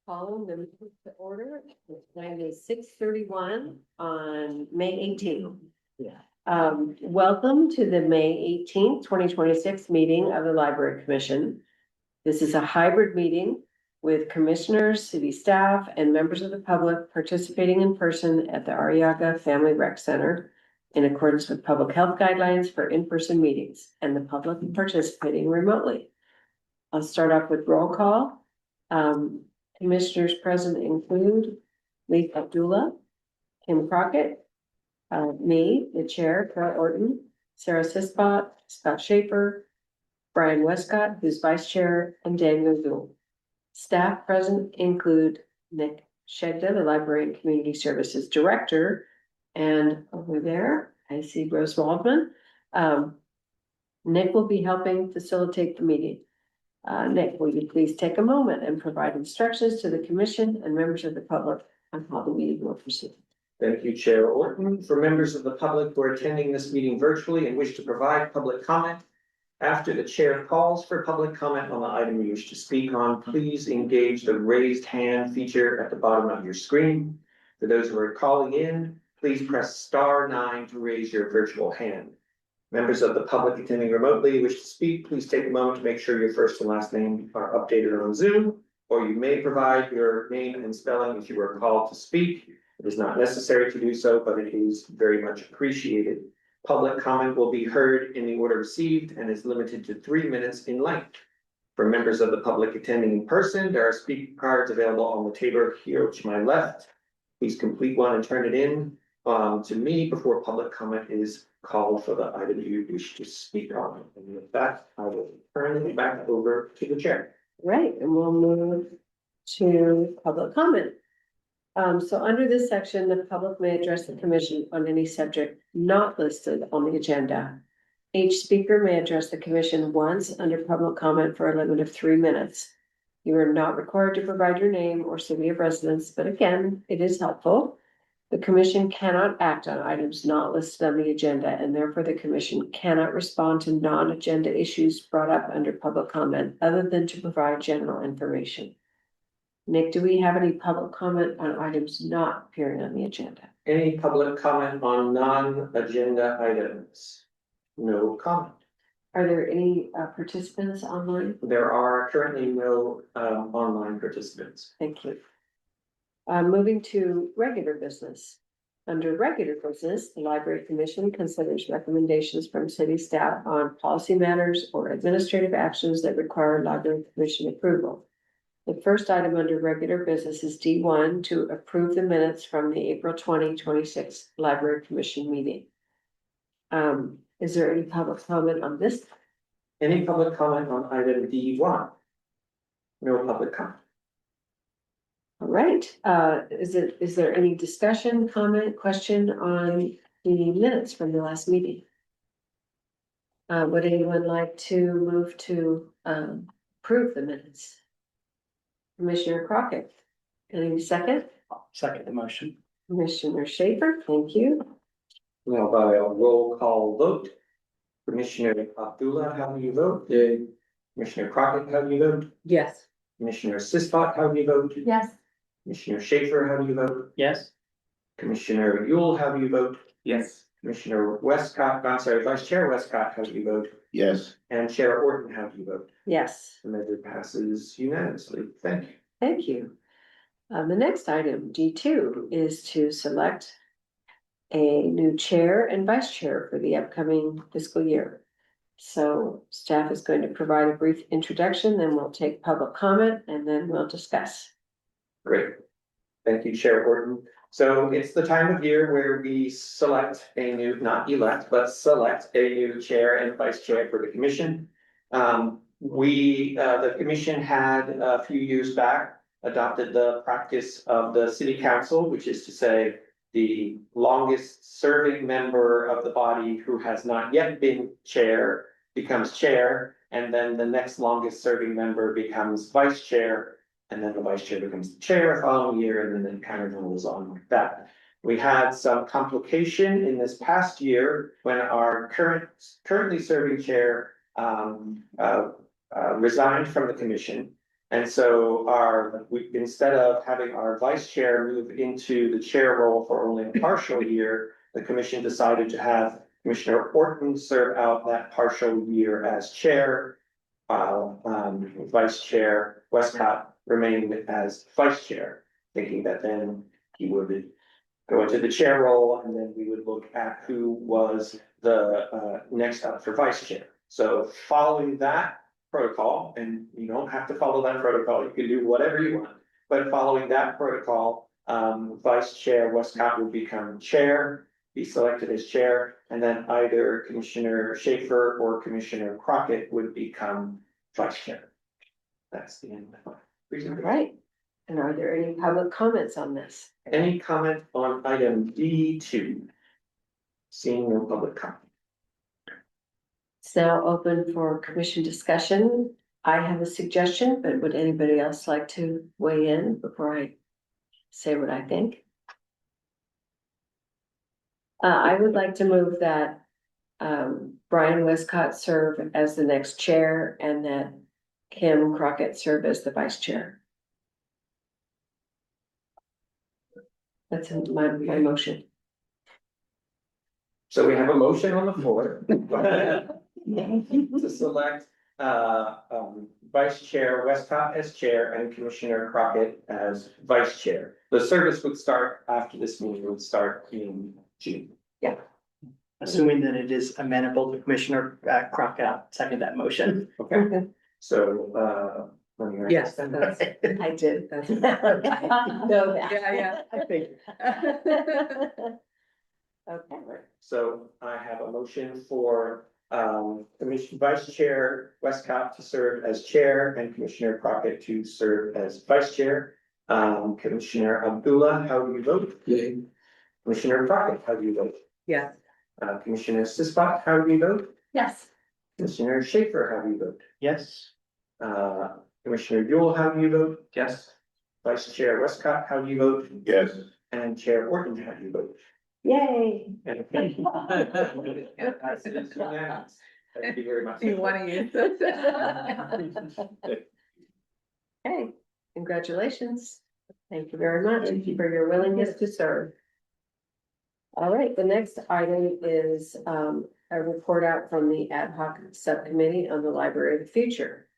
Calling the meeting to order. The time is 6:31 on May 18th. Welcome to the May 18th, 2026 meeting of the Library Commission. This is a hybrid meeting with commissioners, city staff, and members of the public participating in person at the Arriaga Family Rec Center in accordance with public health guidelines for in-person meetings and the public participating remotely. I'll start off with roll call. Commissioners present include Leif Abdullah, Kim Crockett, me, the chair, Carol Orton, Sarah Sispot, Scott Schaefer, Brian Westcott, who's vice chair, and Daniel Gould. Staff present include Nick Shegda, the Library and Community Services Director, and over there, I see Rose Waldman. Nick will be helping facilitate the meeting. Nick, will you please take a moment and provide instructions to the commission and members of the public on how the meeting will proceed? Thank you, Chair Orton. For members of the public who are attending this meeting virtually and wish to provide public comment, after the chair calls for public comment on the item you wish to speak on, please engage the raised hand feature at the bottom of your screen. For those who are calling in, please press *9 to raise your virtual hand. Members of the public attending remotely wish to speak, please take a moment to make sure your first and last name are updated on Zoom, or you may provide your name and spelling if you were called to speak. It is not necessary to do so, but it is very much appreciated. Public comment will be heard in the order received and is limited to 3 minutes in length. For members of the public attending in person, there are speaker cards available on the table here to my left. Please complete one and turn it in to me before public comment is called for the item you wish to speak on. And with that, I will turn it back over to the chair. Right, and we'll move to public comment. So under this section, the public may address the commission on any subject not listed on the agenda. Each speaker may address the commission once under public comment for a limit of 3 minutes. You are not required to provide your name or city of residence, but again, it is helpful. The commission cannot act on items not listed on the agenda, and therefore the commission cannot respond to non-agenda issues brought up under public comment other than to provide general information. Nick, do we have any public comment on items not appearing on the agenda? Any public comment on non-agenda items? No comment. Are there any participants online? There are currently no online participants. Thank you. Moving to regular business. Under regular business, the Library Commission considers recommendations from city staff on policy matters or administrative actions that require Library Commission approval. The first item under regular business is D1 to approve the minutes from the April 2026 Library Commission meeting. Is there any public comment on this? Any public comment on item D1? No public comment. All right, is there any discussion, comment, question on the minutes from the last meeting? Would anyone like to move to approve the minutes? Commissioner Crockett, any second? Second the motion. Commissioner Schaefer, thank you. Now by a roll call vote. Commissioner Abdullah, how do you vote? Yay. Commissioner Crockett, how do you vote? Yes. Commissioner Sispot, how do you vote? Yes. Commissioner Schaefer, how do you vote? Yes. Commissioner Yule, how do you vote? Yes. Commissioner Westcott, Vice Chair Westcott, how do you vote? Yes. And Chair Orton, how do you vote? Yes, The measure passes unanimously. Thank you. thank you. The next item, D2, is to select a new chair and vice chair for the upcoming fiscal year. So staff is going to provide a brief introduction, then we'll take public comment, and then we'll discuss. Great. Thank you, Chair Orton. So it's the time of year where we select a new, not elect, but select a new chair and vice chair for the commission. The commission had a few years back adopted the practice of the city council, which is to say the longest serving member of the body who has not yet been chair becomes chair, and then the next longest serving member becomes vice chair. And then the vice chair becomes the chair the following year, and then it kind of rolls on like that. We had some complication in this past year when our currently serving chair resigned from the commission. And so instead of having our vice chair move into the chair role for only a partial year, the commission decided to have Commissioner Orton serve out that partial year as chair, while Vice Chair Westcott remained as vice chair, thinking that then he would go into the chair role, and then we would look at who was the next up for vice chair. So following that protocol, and you don't have to follow that protocol, you can do whatever you want. But following that protocol, Vice Chair Westcott would become chair, be selected as chair, and then either Commissioner Schaefer or Commissioner Crockett would become vice chair. That's the end of my All presentation. right. And are there any public comments on this? Any comment on item D2? Seeing no public comment. It's now open for commission discussion. I have a suggestion, but would anybody else like to weigh in before I say what I think? I would like to move that Brian Westcott serve as the next chair and that Kim Crockett serve as the vice chair. That's my motion. So we have a motion on the floor. To select Vice Chair Westcott as chair and Commissioner Crockett as vice chair. The service would start after this meeting, would start in June. Assuming that it is amenable to Commissioner Crockett, second that motion. Okay, so let me write Yes, this down. that's, I did. that's. No. Yeah. I think. Okay. So I have a motion for Commission Vice Chair Westcott to serve as chair and Commissioner Crockett to serve as vice chair. Commissioner Abdullah, how do you vote? Yay. Commissioner Crockett, how do you vote? Yes. Commissioner Sisbach, how do you vote? Yes. Commissioner Schaefer, how do you vote? Yes. Commissioner Yule, how do you vote? Yes. Vice Chair Westcott, how do you vote? Yes. And Chair Orton, how do you vote? Yay. And- Thank you very much. Do you want to use this? Hey, congratulations. Thank you very much for your willingness to serve. All right, the next item is a report out from the ad hoc subcommittee on the Library of the Future.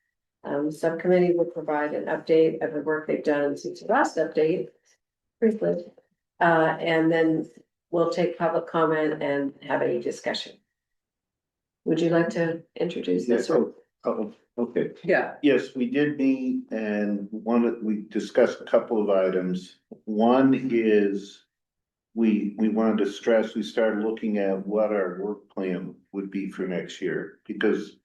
Subcommittee will provide an update of the work they've done since the last update, briefly. And then we'll take public comment and have any discussion. Would you like to introduce this? or- Okay. Yeah, Yes, we did meet and we discussed a couple of items. One is we wanted to stress, we started looking at what our work plan would be for next year, because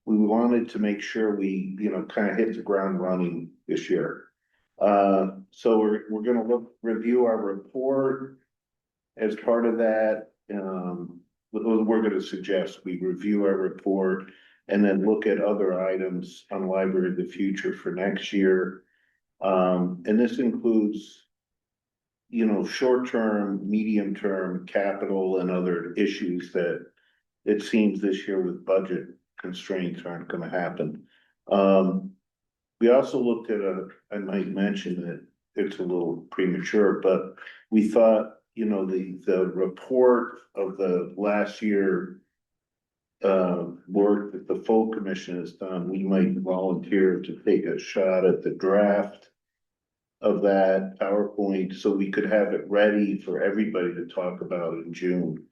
we wanted to make sure we, kind of hit the ground running this year. So we're gonna review our report. As part of that, we're gonna suggest we review our report and then look at other items on Library of the Future for next year. And this includes, short-term, medium-term capital and other issues that it seems this year with budget constraints aren't gonna happen. We also looked at I might mention that it's a little premature, but we thought, the report of the last year work that the full commission has done, we might volunteer to take a shot at the draft of that PowerPoint, so we could have it ready for everybody to talk about in June.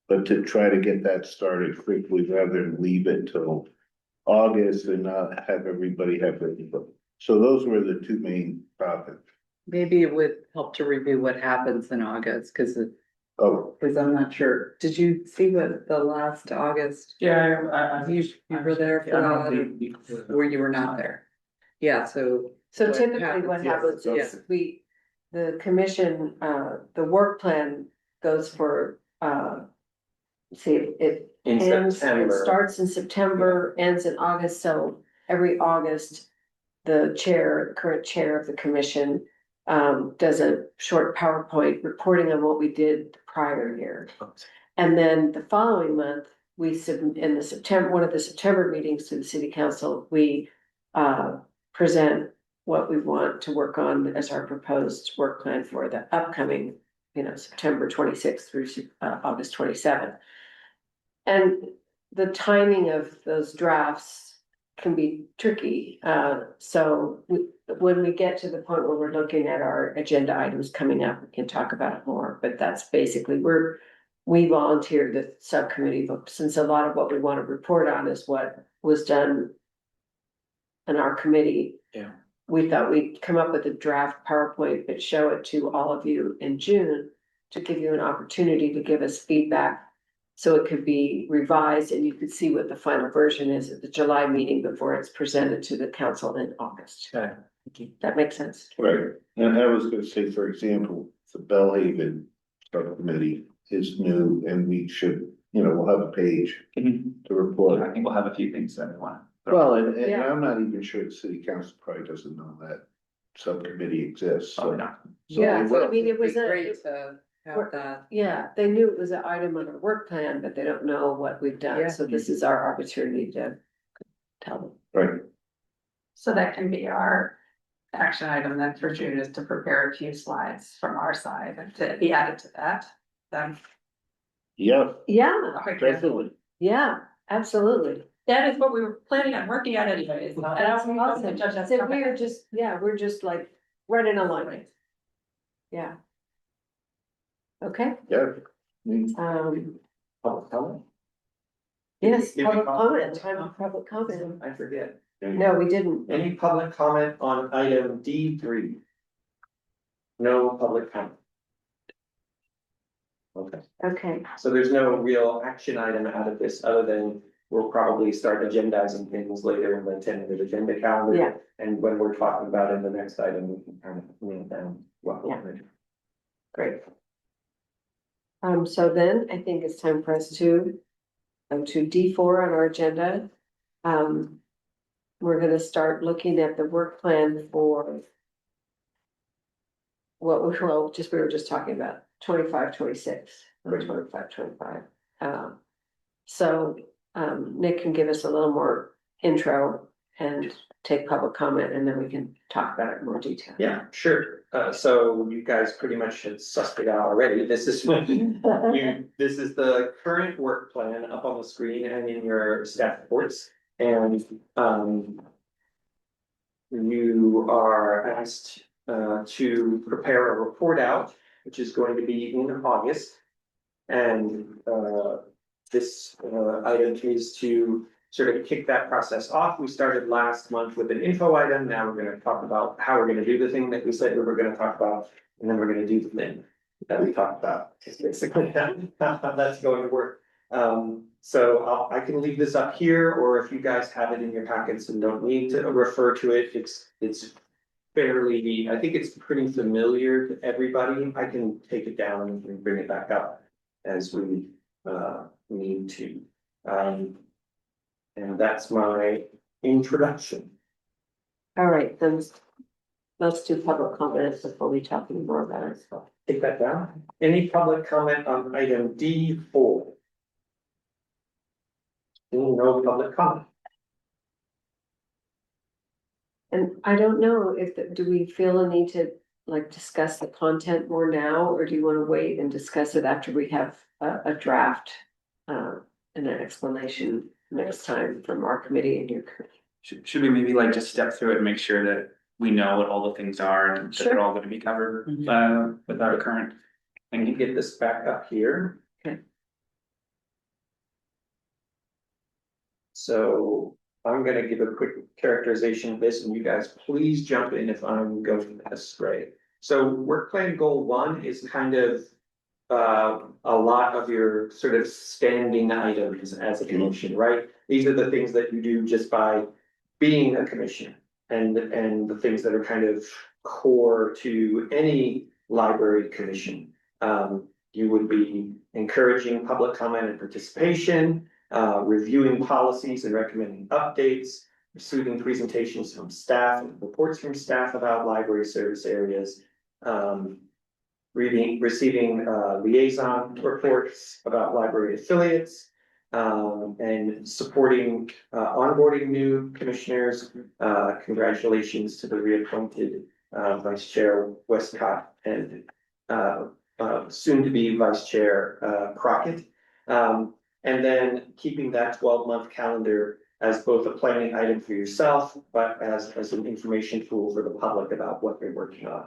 But to try to get that started quickly rather than leave it till August and not have everybody have it. So those were the two main topics. maybe it would help to review what happens in August, because Oh, I'm not sure. Did you see what the last August, Yeah, you were there for that, or you were not there? Yeah, so. So What typically happens, what yes, happens yes. is the commission, the work plan goes for, see, it In ends, it September. starts in September, ends in August, so every August, the current chair of the commission, does a short PowerPoint reporting on what we did the prior year. And then the following month, we submit in one of the September meetings to the city council, we present what we want to work on as our proposed work plan for the upcoming, September 26th through August 27th. And the timing of those drafts can be tricky. When we get to the point where we're looking at our agenda items coming up, we can talk about it more, but that's basically we volunteered the subcommittee, but since a lot of what we want to report on is what was done in our committee. Yeah. We thought we'd come up with a draft PowerPoint, but show it to all of you in June to give you an opportunity to give us feedback. So it could be revised and you could see what the final version is at the July meeting before it's presented to the council in August. Okay. That makes sense. Right, and I was gonna say, for example, the Bellhaven subcommittee is new and we should, we'll have a page Mhm. to report. I think we'll have a few things that we want. Well, and Yeah. I'm not even sure the city council probably doesn't know that subcommittee exists. so- Probably not. so Yeah, they so I will. mean, it was Be a, great to have that. yeah, they knew it was an item on our work plan, but they don't know what we've Yeah. done, so this is our opportunity to tell them. Right, So that can be our action item then for June, is to prepare a few slides from our side and to be added to that. Then, yeah, Yeah, definitely. yeah, absolutely. that is what we were planning on working on anyways. And that's awesome. So we're just like right in alignment. Yeah. Okay, Yeah. Public comment? yes, Did we public call- comment, time for public comment. I forget. No, we didn't. Any public comment on item D3? No public comment. Okay, Okay, so there's no real action item out of this, other than we'll probably start agendizing things later in the tentative agenda calendar. Yeah. And when we're talking about in the next item, we can kind of nail down what we're gonna do. great. So then I think it's time for us to go to D4 on our agenda. We're gonna start looking at the work plan for what we were just talking about, 25, 26, or 25, 25. So, Nick can give us a little more intro and take public comment, and then we can talk about it in more detail. Yeah, sure. So you guys pretty much had sussed it out already. This is this is the current work plan up on the screen and in your staff reports. And you are asked to prepare a report out, which is going to be in August. And this item is to sort of kick that process off. We started last month with an info item. Now we're gonna talk about how we're gonna do the thing that we said we were gonna talk about, and then we're gonna do the thing that we talked about. It's basically how that's going to work. So I can leave this up here, or if you guys have it in your packets and don't need to refer to it, it's fairly, I think it's pretty familiar to everybody. I can take it down and bring it back up as we need to. And that's my introduction. All right, then let's do public comments before we talk any more about it. So, Take that down. Any public comment on item D4? No public comment. and I don't know do we feel a need to like discuss the content more now, or do you want to wait and discuss it after we have a draft? And an explanation next time from our committee and your committee. Should we maybe like just step through it and make sure that we know what all the things are and that Sure. they're all gonna be covered with our current Can you thing? get this back up here? Okay. So I'm gonna give a quick characterization of this, and you guys please jump in if I'm going astray. So work plan goal 1 is kind of a lot of your sort of standing items as a commission, right? These are the things that you do just by being a commission, and the things that are kind of core to any library commission. You would be encouraging public comment and participation, reviewing policies and recommending updates, receiving presentations from staff and reports from staff about library service areas, receiving liaison reports about library affiliates, and supporting, onboarding new commissioners. Congratulations to the reappointed, Vice Chair Westcott and, soon to be Vice Chair, Crockett. And then keeping that 12-month calendar as both a planning item for yourself, but as an information tool for the public about what they're working on.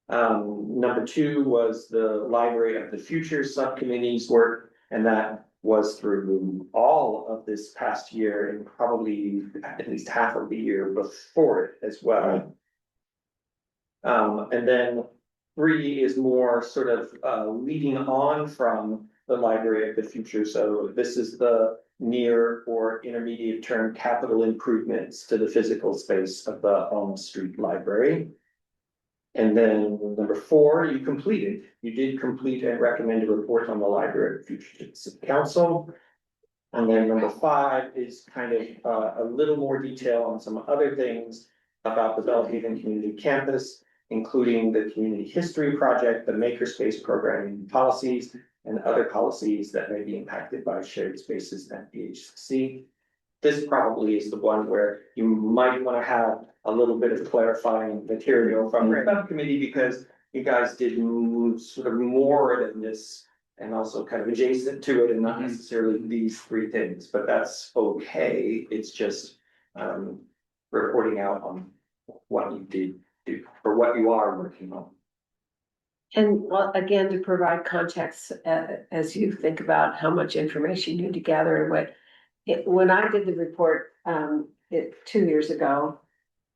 Number two was the Library of the Future Subcommittee's work, and that was through all of this past year and probably at least half of the year before it as well. And then three is more sort of leading on from the Library of the Future. So this is the near or intermediate term capital improvements to the physical space of the Elm Street Library. And then number four, you did complete and recommend a report on the Library of the Future to the City Council. And then number five is kind of a little more detail on some other things about the Belhaven Community Campus, including the Community History Project, the Makerspace Programming policies, and other policies that may be impacted by shared spaces at BHC. This probably is the one where you might want to have a little bit of clarifying material from the subcommittee, because you guys did move sort of more than this and also kind of adjacent to it and not necessarily these three things, but that's okay. It's just reporting out on what you did do or what you are working on. And well, again, to provide context, as you think about how much information you need to gather and when I did the report, 2 years ago,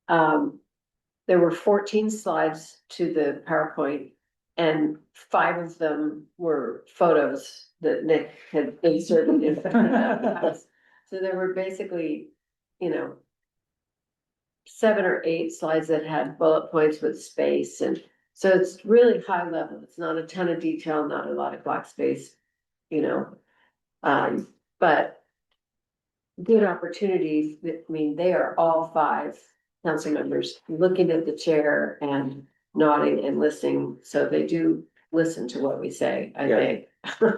there were 14 slides to the PowerPoint and 5 of them were photos that Nick had inserted in. So there were basically, 7 or 8 slides that had bullet points with space, and so it's really high level. It's not a ton of detail, not a lot of black space, but good opportunities. I mean, they are all 5 council members looking at the chair and nodding and listening, so they do listen to what we say, I think.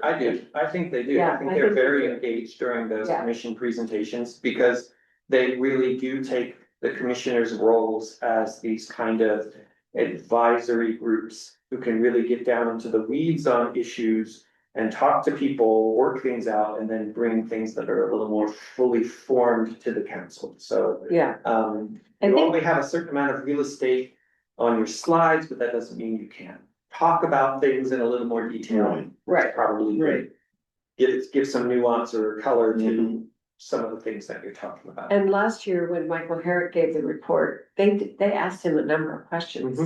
I do, I think they do. Yeah, I think I they're think they very do. engaged during those Yeah. commission presentations, because they really do take the commissioners' roles as these kind of advisory groups who can really get down into the weeds on issues and talk to people, work things out, and then bring things that are a little more fully formed to the council. So Yeah, I you think- only have a certain amount of real estate on your slides, but that doesn't mean you can't talk about things in a little more detail. Right. That's probably Right. good. Give some nuance or color to some of the things that you're talking about. and last year when Michael Herrick gave the report, they asked him a number of questions.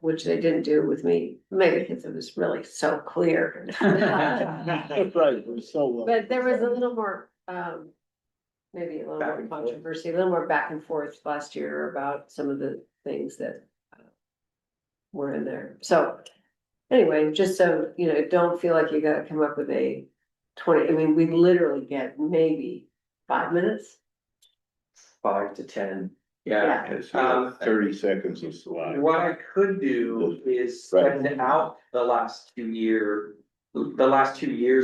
Which they didn't do with me, maybe because it was really so clear. That's right, it was so well. But there was a little more, maybe a little Back more and forth. controversy, a little more back and forth last year about some of the things that were in there. So anyway, just so, don't feel like you gotta come up with a 20, I mean, we literally get maybe 5 minutes. 5 to 10. Yeah. It's 30 seconds of slide. What I could do is send out the last 2 years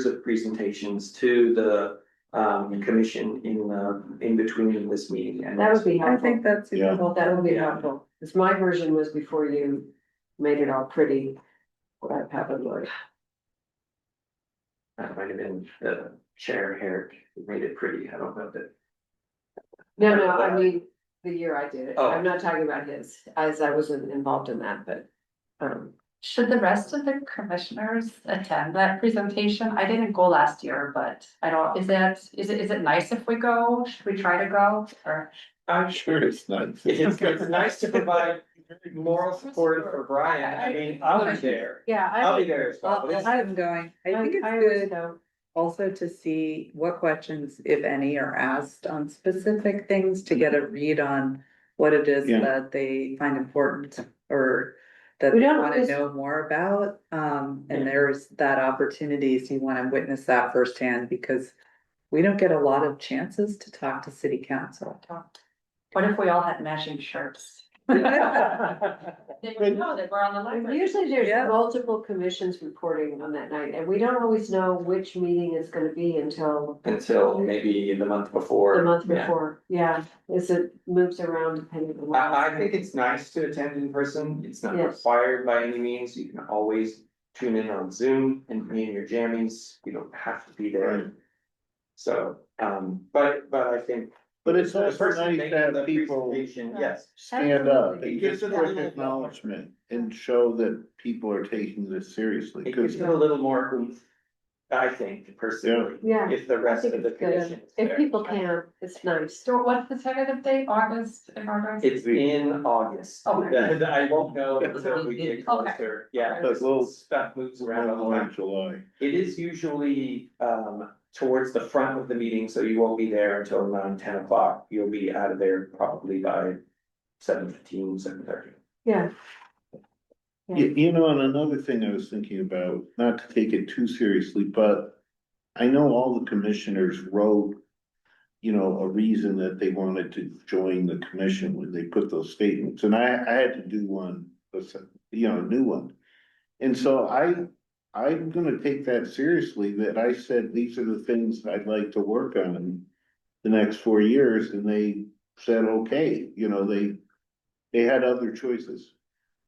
of presentations to the commission in between this meeting. And That would be I helpful. think that's. Yeah. That would be helpful, because my version was before you made it all pretty. What I've happened, Lord. That might have been the chair Herrick who made it pretty. I don't know that. No, I mean, the year I did it. Oh. I'm not talking about his, as I wasn't involved in that, but, Should the rest of the commissioners attend that presentation? I didn't go last year, but I don't, is it nice if we go? Should we try to go or? I'm Sure, it's not. It's nice to provide moral support for Brian. I mean, I'll be there. yeah. I'll be there as well. Well, I'm going. I think it's always good go. also to see what questions, if any, are asked on specific things to get a read on what it is Yeah. that they find important or that We they don't wanna always- know more about. And there's that opportunity, so you wanna witness that firsthand because we don't get a lot of chances to talk to city council. What if we all had matching shirts? They would know that we're on the And library. usually there's Yeah. multiple commissions reporting on that night, and we don't always know which meeting is gonna be until Until maybe the month before. the month Yeah. before, yeah, as it moves around depending on. what I think it's nice to attend in person. It's not Yes. required by any means. You can always tune in on Zoom and me and your jammies. You don't have to be there. So, but I think. But it's the also person nice making to have the people presentation, yes, stand up Absolutely. and It gives give it a quick little- acknowledgement and show that people are taking this seriously, it gives because it a little more oomph, I think personally, Yeah, if the I rest think of the it's good, commission is if there. people can, it's nice. So what's the tentative date, August, in August? It's in August. Okay. I won't know until we get closer, yeah, But we'll- stuff moves around all the more in time. July. It is usually towards the front of the meeting, so you won't be there until around 10 o'clock. You'll be out of there probably by 7:15, 7:30. Yeah. You know, and another thing I was thinking about, not to take it too seriously, but I know all the commissioners wrote, you know, a reason that they wanted to join the commission when they put those statements, and I had to do one, you know, a new one. And so I'm gonna take that seriously, that I said, these are the things I'd like to work on the next 4 years, and they said, okay, you know, they had other choices.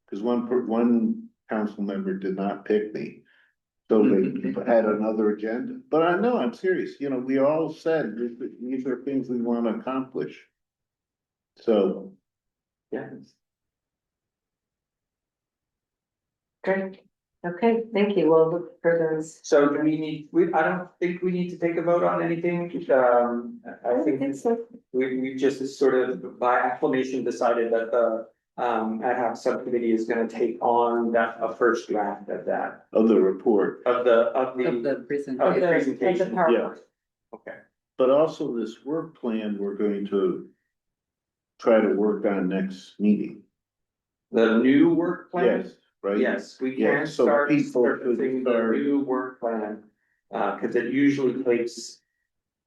Cause one council member did not pick me. So they had another agenda, but I know, I'm serious, you know, we all said, these are things we wanna accomplish. So, Yeah. Great, okay, thank you, we'll look for those. So do I don't think we need to take a vote on anything, I think so. we just sort of by acclamation decided that the. Ad hoc subcommittee is gonna take on a first draft of that, of the report, of the Of the presentation. presentation. PowerPoint. Yeah. Okay, but also this work plan, we're going to try to work on next meeting. the new work plan? Yes, right? Yes, we Yeah, can so start people could surfacing the start- new work plan, cause it usually takes.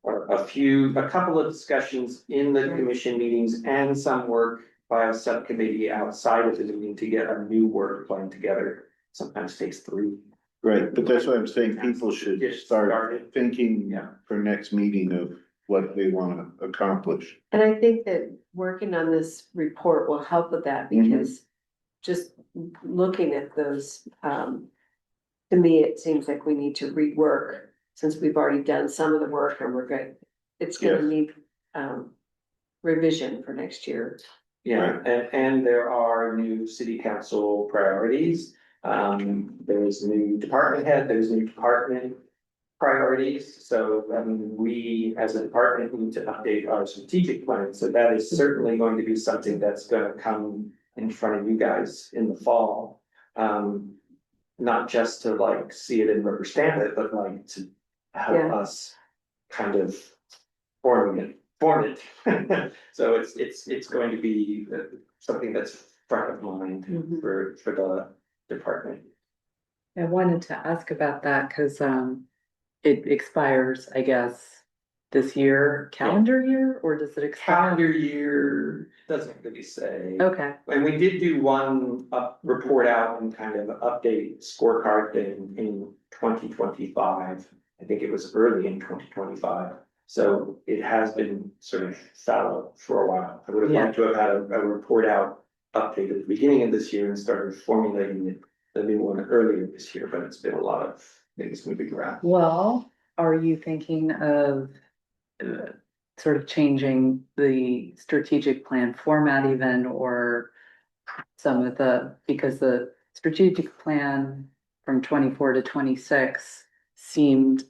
A couple of discussions in the commission meetings and some work by a subcommittee outside of the meeting to get a new work plan together. Sometimes takes 3. Right, but that's what I'm saying, people should Get start started. thinking Yeah. for next meeting of what they wanna accomplish. And I think that working on this report will help with that, Mhm. because just looking at those, to me, it seems like we need to rework, since we've already done some of the work and we're good. It's gonna Yes. need, revision for next year. Yeah, and there are new city council priorities. There's new department head, there's new department priorities. So, I mean, we as a department need to update our strategic plan. So that is certainly going to be something that's gonna come in front of you guys in the fall. Not just to like see it and rubber stamp it, but like to help Yeah. us kind of form it. So it's going to be something that's front of mind Mhm. for the department. I wanted to ask about that, cause, it expires, I guess, this year, calendar year, or does it expire? Calendar year, doesn't really say. Okay, And we did do one report out and kind of update scorecard thing in 2025. I think it was early in 2025. So it has been sort of fallow for a while. I would have liked to have had a report out update at the beginning of this year and started formulating the new one earlier this year, but it's been a lot of things moving around. well, are you thinking of sort of changing the strategic plan format even, or some of because the strategic plan from 24 to 26 seemed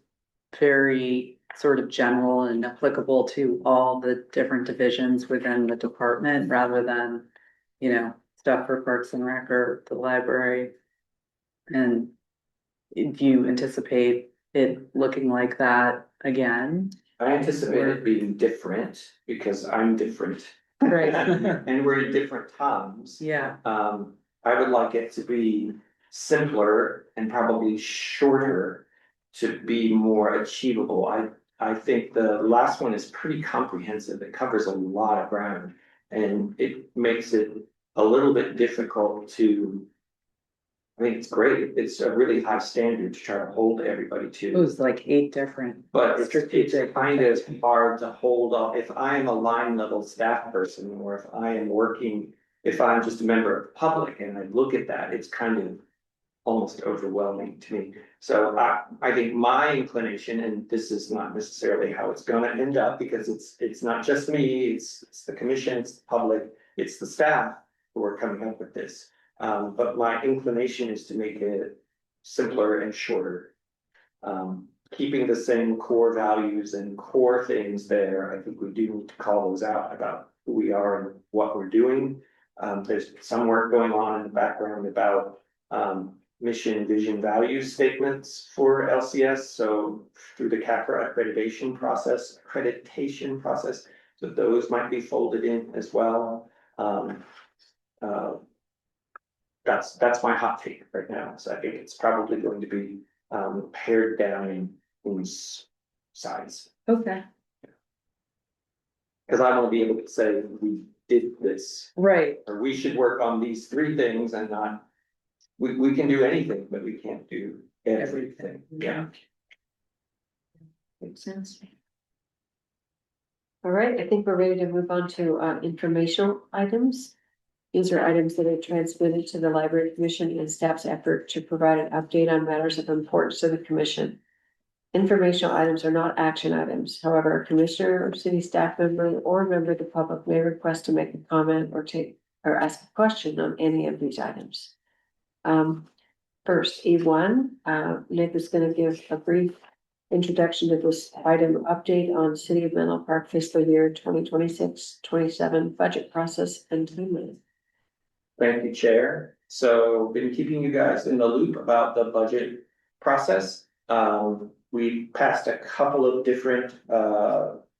very sort of general and applicable to all the different divisions within the department, rather than, you know, stuff for Parks and Rec or the library. And do you anticipate it looking like that again? I anticipate it being different because I'm different. Right. And we're in different times. Yeah, I would like it to be simpler and probably shorter to be more achievable. I think the last one is pretty comprehensive. It covers a lot of ground and it makes it a little bit difficult to. I think it's great, it's a really high standard to try to hold everybody It to. was like 8 different. But it's strategic kind of hard to hold up, if I am a line level staff person, or if I am working, if I'm just a member of the public and I look at that, it's kind of. Almost overwhelming to me, so I think my inclination, and this is not necessarily how it's gonna end up, because it's not just me, it's the commission, it's the public, it's the staff. Who are coming up with this, but my inclination is to make it simpler and shorter. Keeping the same core values and core things there, I think we do need to call those out about who we are and what we're doing. There's some work going on in the background about, mission, vision, values statements for LCS, so through the CAPRA accreditation process, so those might be folded in as well. That's my hot take right now, so I think it's probably going to be, pared down in size. Okay, Cause I wanna be able to say, we did this, right, or we should work on these 3 things and not. We can do anything, but we can't do everything, yeah. Makes sense. All right, I think we're ready to move on to informational items. These are items that are transmitted to the Library Commission and staff's effort to provide an update on matters of importance to the commission. Informational items are not action items. However, a commissioner or city staff member or a member of the public may request to make a comment or ask a question on any of these items. First, E1, Nick is going to give a brief introduction to this item, update on City of Menlo Park fiscal year 2026-27 budget process and timeline. Thank you, Chair. So been keeping you guys in the loop about the budget process. We passed a couple of different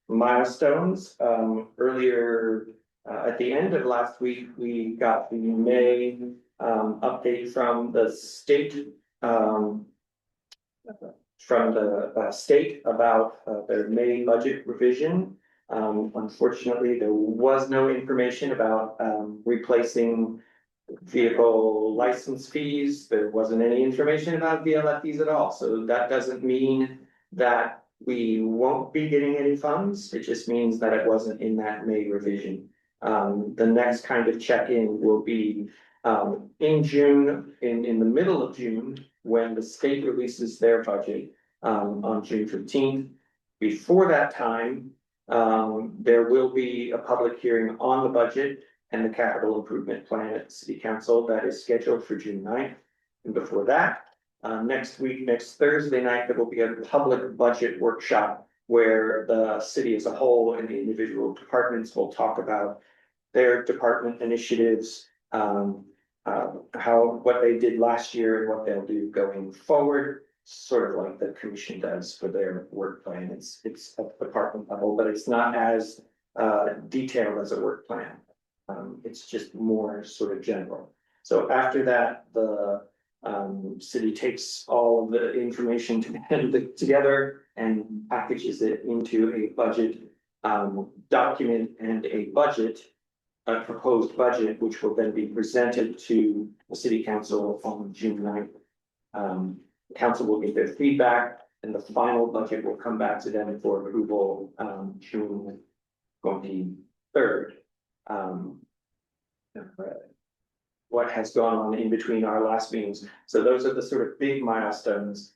milestones. Earlier at the end of last week, we got the May update from the state about their May budget revision. Unfortunately, there was no information about replacing vehicle license fees. There wasn't any information about VLFEs at all. So that doesn't mean that we won't be getting any funds. It just means that it wasn't in that May revision. The next kind of check-in will be in June, in the middle of June, when the state releases their budget on June 15th. Before that time, there will be a public hearing on the budget and the capital improvement plan at the city council that is scheduled for June 9th. And before that, next week, next Thursday night, there will be a public budget workshop where the city as a whole and the individual departments will talk about their department initiatives, what they did last year and what they'll do going forward, sort of like the commission does for their work plan. It's at the department level, but it's not as detailed as a work plan. It's just more sort of general. So after that, the city takes all of the information together and packages it into a budget document and a proposed budget, which will then be presented to the city council on June 9th. Council will get their feedback and the final budget will come back to them for approval June 23rd. What has gone on in between our last meetings. So those are the sort of big milestones.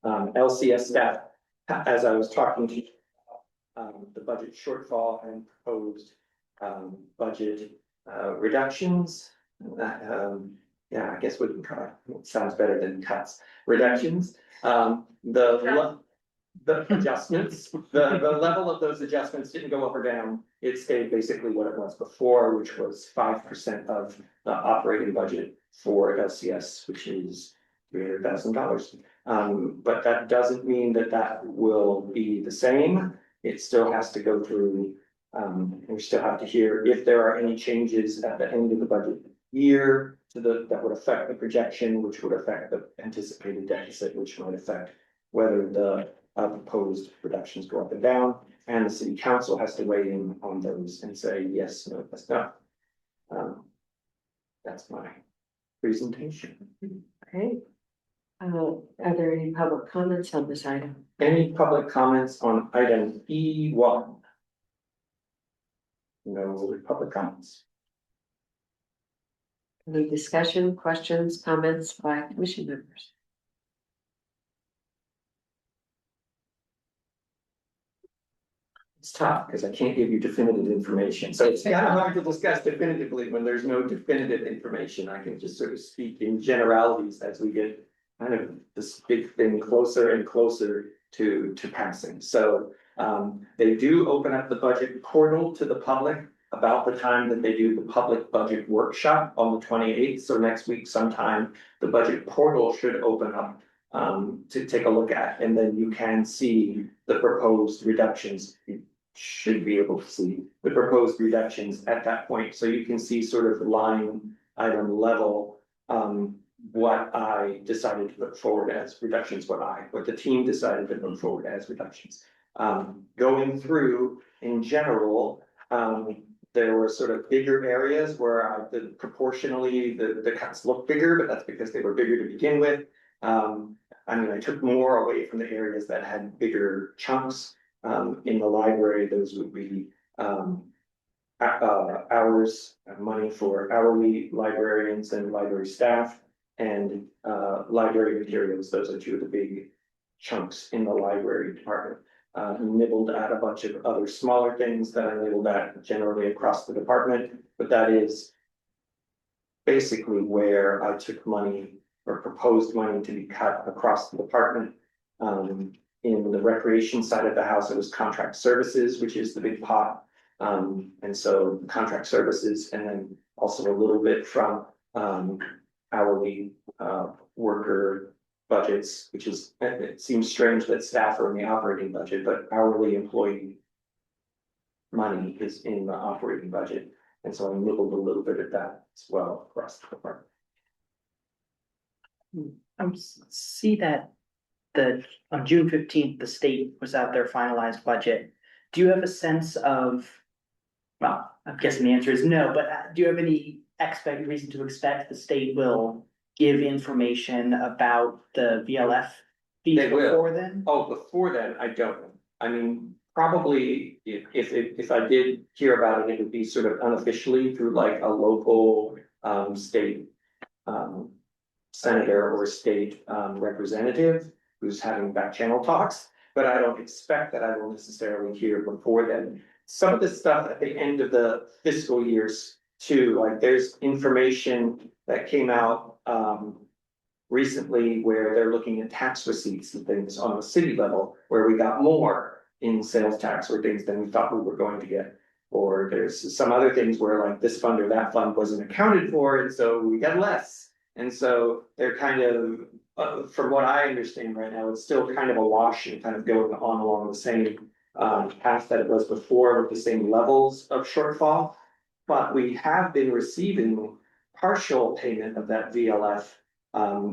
LCS staff, as I was talking to the budget shortfall and proposed budget reductions. Yeah, I guess we can cut. It sounds better than cuts. Reductions. The adjustments, the level of those adjustments didn't go up or down. It stayed basically what it was before, which was 5% of the operating budget for LCS, which is $300,000. But that doesn't mean that that will be the same. It still has to go through. We still have to hear if there are any changes at the end of the budget year that would affect the projection, which would affect the anticipated deficit, which might affect whether the proposed reductions go up and down, and the city council has to weigh in on those and say yes, no, that's not. That's my presentation. Okay. Are there any public comments on this item? Any public comments on item E1? No public comments. Any discussion, questions, comments by commission members? It's tough because I can't give you definitive information, so it's kind of hard to discuss definitively when there's no definitive information. I can just sort of speak in generalities as we get kind of this big thing closer and closer to passing. So they do open up the budget portal to the public about the time that they do the public budget workshop on the 28th. So next week sometime, the budget portal should open up to take a look at, and then you can see the proposed reductions. You should be able to see the proposed reductions at that point, so you can see sort of line item level what I decided to put forward as reductions, what the team decided to put forward as reductions. Going through in general, there were sort of bigger areas where proportionally the cuts look bigger, but that's because they were bigger to begin with. I mean, I took more away from the areas that had bigger chunks. In the library, those would be hours, money for hourly librarians and library staff, and library materials. Those are two of the big chunks in the library department. Nibbled at a bunch of other smaller things that I nibbled at generally across the department, but that is basically where I took money or proposed money to be cut across the department. In the recreation side of the house, it was contract services, which is the big pot. And so contract services, and then also a little bit from hourly worker budgets, which is, it seems strange that staff are in the operating budget, but hourly employee money is in the operating budget. And so I nibbled a little bit at that as well across the department. See that on June 15th, the state was out their finalized budget. Do you have a sense of, well, I'm guessing the answer is no, but do you have any reason to expect the state will give information about the VLF fees They will. before then? Oh, before then, I don't know. I mean, probably if I did hear about it, it would be sort of unofficially through like a local state senator or state representative who's having back channel talks, but I don't expect that I will necessarily hear before then. Some of the stuff at the end of the fiscal years too, like there's information that came out recently where they're looking at tax receipts and things on a city level, where we got more in sales tax or things than we thought we were going to get. Or there's some other things where like this fund or that fund wasn't accounted for, and so we got less. And so they're kind of, from what I understand right now, it's still kind of a wash and kind of going on along the same path that it was before, with the same levels of shortfall. But we have been receiving partial payment of that VLF.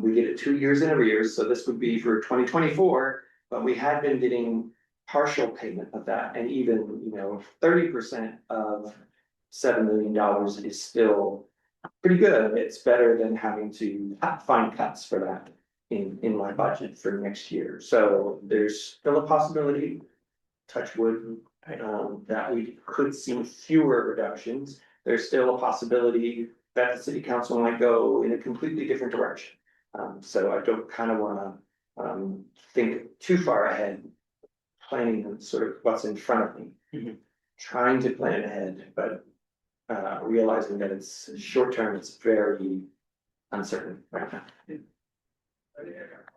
We get it 2 years in arrears, so this would be for 2024, but we had been getting partial payment of that, and even, 30% of $7 million is still pretty good. It's better than having to find cuts for that in my budget for next year. So there's still a possibility, touch wood, that we could see fewer reductions. There's still a possibility that the city council might go in a completely different direction. So I don't kind of want to think too far ahead, planning sort of what's in front of me, trying to plan ahead, but realizing that it's short term, it's very uncertain right now.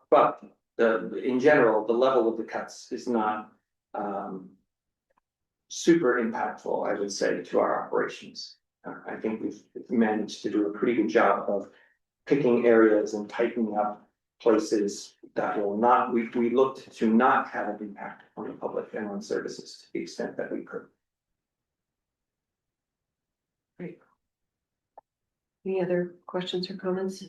But in general, the level of the cuts is not super impactful, I would say, to our operations. I think we've managed to do a pretty good job of picking areas and tightening up places that will not, we looked to not have an impact on the public and on services to the extent that we could. Great. Any other questions or comments?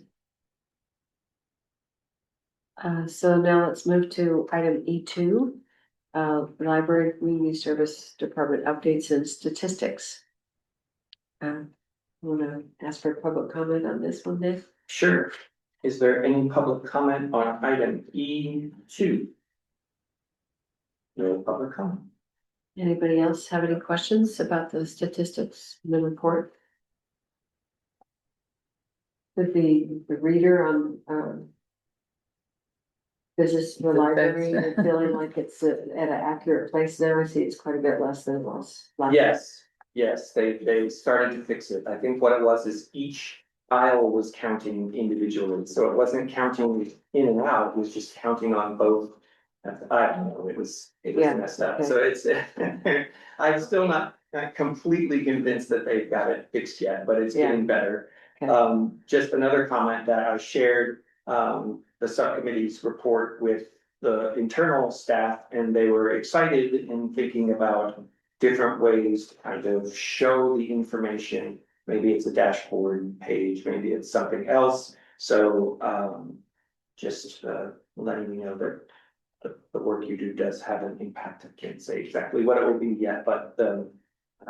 So now let's move to item E2, Library Community Service Department updates and statistics. Wanna ask for public comment on this one, Nick? Sure. Is there any public comment on item E2? No public comment. Anybody else have any questions about the statistics in the report? With the reader on, business, the library, Thanks. feeling like it's at an accurate place now, I see it's quite a bit less than it was. last year. Yes, they started to fix it. I think what it was is each aisle was counting individually, so it wasn't counting in and out, it was just counting on both. I don't know, it was Yeah, messed up, okay. so it's, I'm still not completely convinced that they've got it fixed yet, but it's getting better. Okay. Just another comment that I shared, the subcommittee's report with the internal staff, and they were excited in thinking about different ways to kind of show the information. Maybe it's a dashboard page, maybe it's something else. So, just, letting you know that the work you do does have an impact. I can't say exactly what it will be yet, but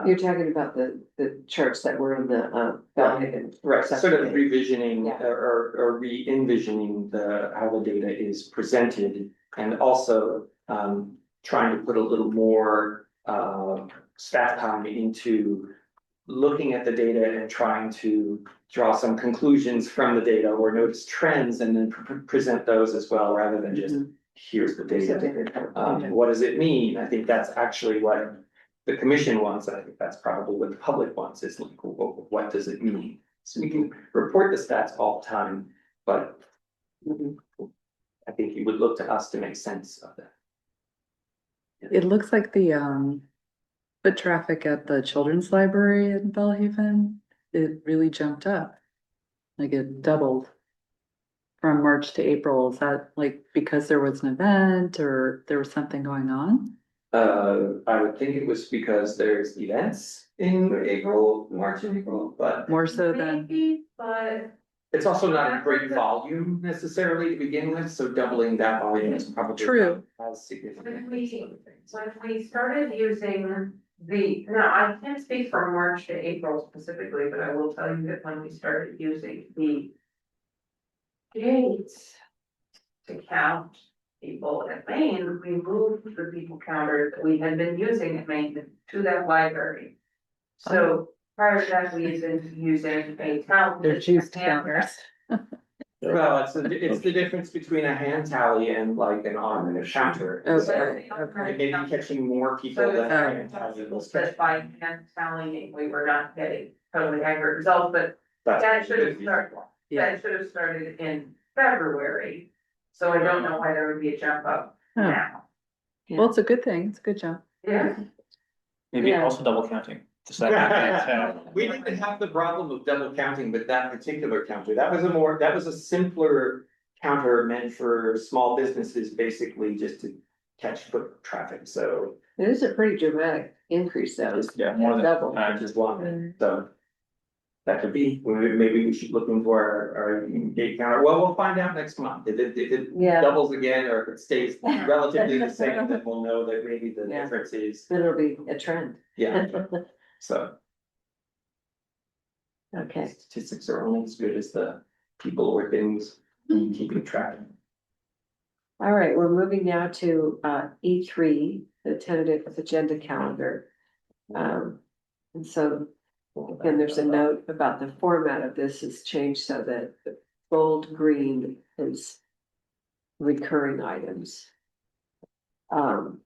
You're talking about the charts that were in the, Belhaven. right, sort of revisioning Yeah. or re-envisioning how the data is presented. And also, trying to put a little more, staff time into looking at the data and trying to draw some conclusions from the data or notice trends and then present those as well, rather than just, here's the data. What does it mean? I think that's actually what the commission wants, and I think that's probably what the public wants, is like, what does it mean? So we can report the stats all the time, but I think you would look to us to make sense of that. It looks like the foot traffic at the children's library in Belhaven, it really jumped up. Like it doubled from March to April. Is that like because there was an event or there was something going on? I would think it was because there's events in April, March and April, but More so than, Maybe, but it's also not a great volume necessarily to begin with, so doubling that volume is probably. True. not As significant. When we started using now I can't speak for March to April specifically, but I will tell you that when we started using the gates to count people at Maine, we moved the people counter that we had been using at Maine to that library. So prior to that, we had been using a count. they're juice counters. Well, it's the difference between a hand tally and like an automated counter. Okay. So maybe catching more people than a hand tally. That by hand tallying, we were not getting totally accurate results, but That's that should have good. started, Yeah. that should have started in February. So I don't know why there would be a jump up Oh. now. Well, it's a good thing. It's a good jump. Yeah. Maybe Yeah. also double counting. Just that. We didn't have the problem of double counting with that particular counter. That was a simpler counter meant for small businesses, basically just to catch foot traffic, so. It is a pretty dramatic increase though. Yeah, more than. Double. Just one, so. That could be, maybe we should look into our gate counter. Well, we'll find out next month. If it Yeah, doubles again, or if it stays relatively the same, then we'll know that maybe the Yeah. difference is, then it'll be a trend. yeah, so. Okay, Statistics are only as good as the people or things keeping track. all right, we're moving now to E3, the tentative agenda calendar. And so, again, there's a note about the format of this has changed so that the bold green is recurring items. And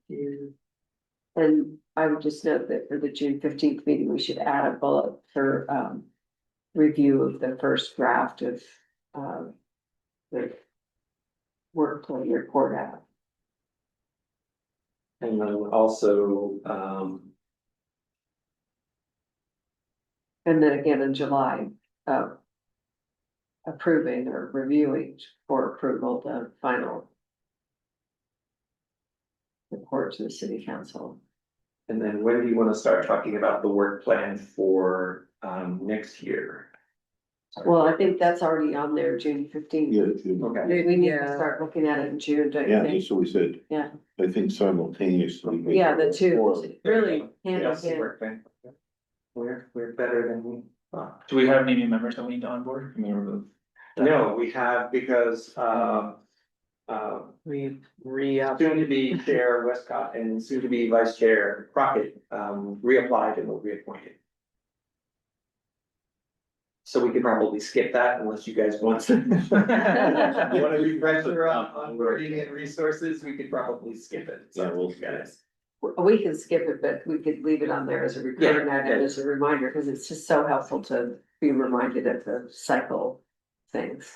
I would just note that for the June 15th meeting, we should add a bullet for review of the first draft of the work plan report out. And then also, And then again in July, approving or reviewing for approval, the final report to the city council. and then when do you want to start talking about the work plan for next year? Well, I think that's already on there, June 15th. Yeah, June. Okay, We need to Yeah. start looking at it in June, don't you Yeah, think? so we said. Yeah. I think simultaneously. Yeah, the two, Or- really hand in yes, hand. work plan. We're better than Do we have any new members that we need to onboard? Can we remove? No, we have because, We re-up. soon to be Chair Westcott and soon to be Vice Chair Crockett, reapplied and were reappointed. So we could probably skip that unless you guys want to. Want to refresher on wording and resources, we could probably skip it. Yeah, we'll you guys. We can skip it, but we could leave it on there as a recurring item, as a reminder, because it's just so helpful to be reminded of the cycle things.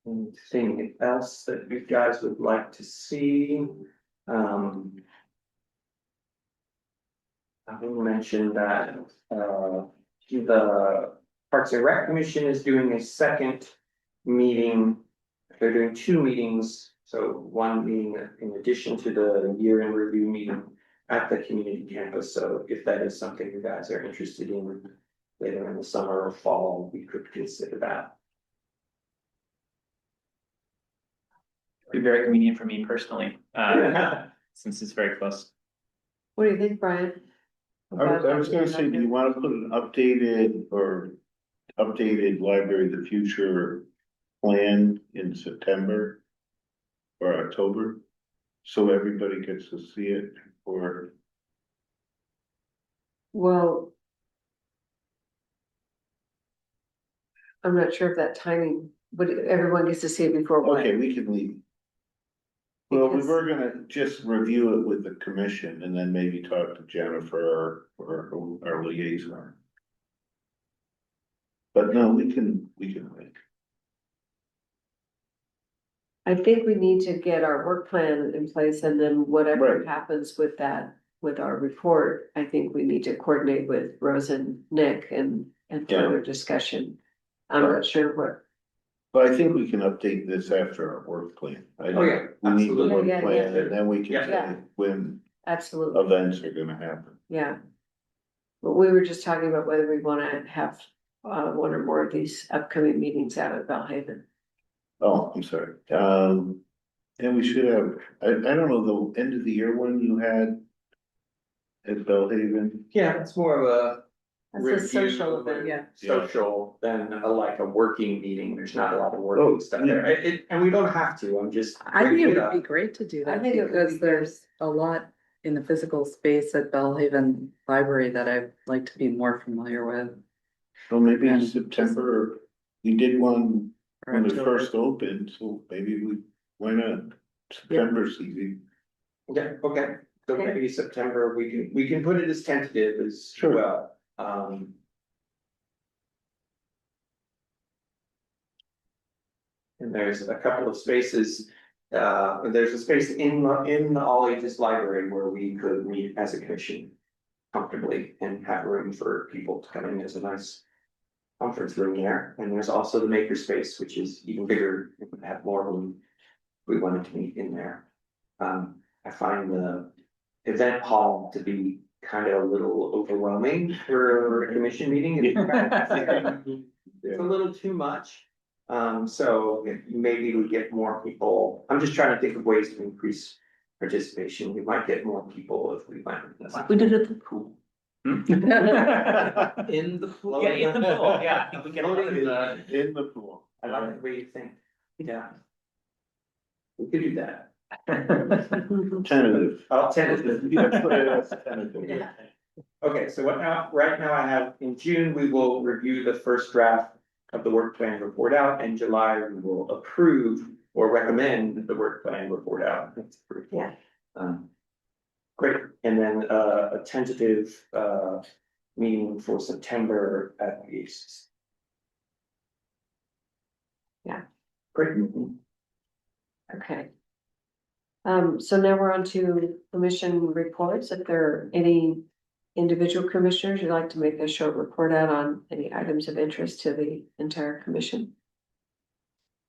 Anything else that you guys would like to see? I will mention that, the Parks and Rec Commission is doing a second meeting. They're doing two meetings, so one meeting in addition to the year-end review meeting at the community campus. So if that is something you guys are interested in later in the summer or fall, we could consider that. Be very convenient for me personally, since it's very close. What do you think, Brian? I was gonna say, do you wanna put an updated Library of the Future plan in September? Or October? So everybody gets to see it, or, Well. I'm not sure if that timing, but everyone gets to see it before what? okay, we can leave. Well, we Because- were gonna just review it with the commission and then maybe talk to Jennifer or our liaison. But no, we can wait. I think we need to get our work plan in place, and then whatever Right. happens with that, with our report, I think we need to coordinate with Rose and Nick and Yeah. further discussion. I'm not sure what, But I think we can update this after our work plan. Oh, yeah, We need the absolutely. work Yeah, plan yeah. and then we can Yeah. say when absolutely, events are gonna happen. yeah. But we were just talking about whether we wanna have one or more of these upcoming meetings out at Bellhaven. Oh, I'm sorry. And we should have, I don't know, the end of the year one you had at Bellhaven. Yeah, it's more of a That's a review social event, and yeah. social than like a working meeting. There's not a lot of Oh, working stuff there. And we don't have to. I'm just. I think bringing it it would be up. great to do I that think it would be because good. there's a lot in the physical space at Bellhaven Library that I'd like to be more familiar with. So maybe in And- September, we did one or when it October. first opened, so maybe why not? September's easy. Yeah, okay. So Okay. maybe September, we can put it as tentative as Sure. well. And there's a couple of spaces, there's a space in the all ages library where we could meet as a commission comfortably and have room for people to come in. There's a nice conference room there. And there's also the maker space, which is even bigger. We would have more room if we wanted to meet in there. I find the event hall to be kind of a little overwhelming for a commission meeting. It's a little too much. So maybe we get more people. I'm just trying to think of ways to increase participation. We might get more people if we went. We did it at the pool. In the floor. Yeah, in the pool, yeah, I think we can all do that. In the pool. I like the way you think. Yeah. We could do that. Tentative. I'll tentative. Yeah, put it as tentative. Yeah. Okay, so right now I have, in June, we will review the first draft of the work plan report out. In July, we will approve or recommend the work plan report out. That's approved. Yeah. Great, and then a tentative meeting for September at least. Yeah. Great. Okay. So now we're on to commission reports. If there are any individual commissioners you'd like to make a short report out on any items of interest to the entire commission.